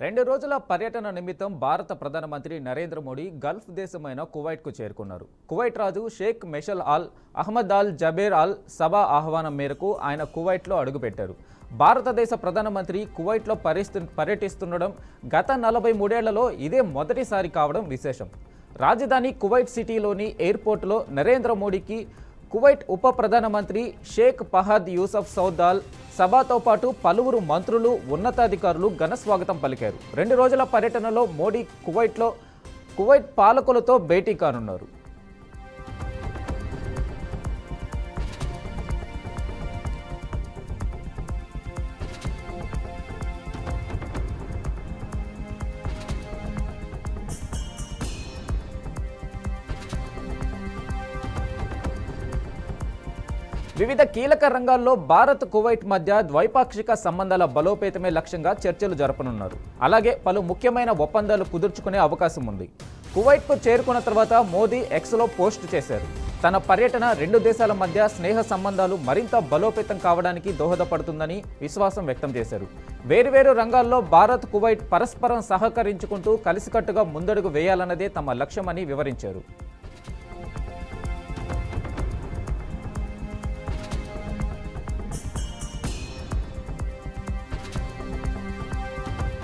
2 రోజుల పర్యటన నిమిత్తం భారత ప్రధానమంత్రి నరేంద్ర మోడీ గల్ఫ్ దేశమైన కువైట్కు చేరుకున్నారు. కువైట్ రాజు షేక్ మెషల్ అల్ అహ్మద్ అల్ జబేర్ అల్ సబా ఆహ్వానం మేరకు ఆయన కువైట్లో అడుగుపెట్టారు. భారతదేశ ప్రధానమంత్రి కువైట్లో పర్యటిస్తుండడం గత 43 ఏళ్లలో ఇదే మొదటిసారి కావడం విశేషం. రాజధాని కువైట్ సిటీలోని ఎయిర్పోర్టులో నరేంద్ర మోడీకి కువైట్ ఉప ప్రధానమంత్రి షేక్ ఫహద్ యూసఫ్ సౌద్ అల్ సబాతో పాటు పలువురు మంత్రులు, ఉన్నతాధికారులు ఘన స్వాగతం పలికారు. 2 రోజుల పర్యటనలో మోడీ కువైట్ పాలకులతో భేటీ కానున్నారు. వివిధ కీలక రంగాల్లో భారత్ కువైట్ మధ్య ద్వైపాక్షిక సంబంధాల బలోపేతమే లక్ష్యంగా చర్చలు జరపనున్నారు. అలాగే పలు ముఖ్యమైన ఒప్పందాలు కుదుర్చుకునే అవకాశం ఉంది. కువైట్కు చేరుకున్న తర్వాత మోదీ ఎక్స్లో పోస్ట్ చేశారు. తన పర్యటన 2 దేశాల మధ్య స్నేహ సంబంధాలు మరింత బలోపేతం కావడానికి దోహదపడుతుందని విశ్వాసం వ్యక్తం చేశారు. వేర్వేరు రంగాల్లో భారత్ కువైట్ పరస్పరం సహకరించుకుంటూ కలిసికట్టుగా ముందడుగు వేయాలన్నదే తమ లక్ష్యమని వివరించారు.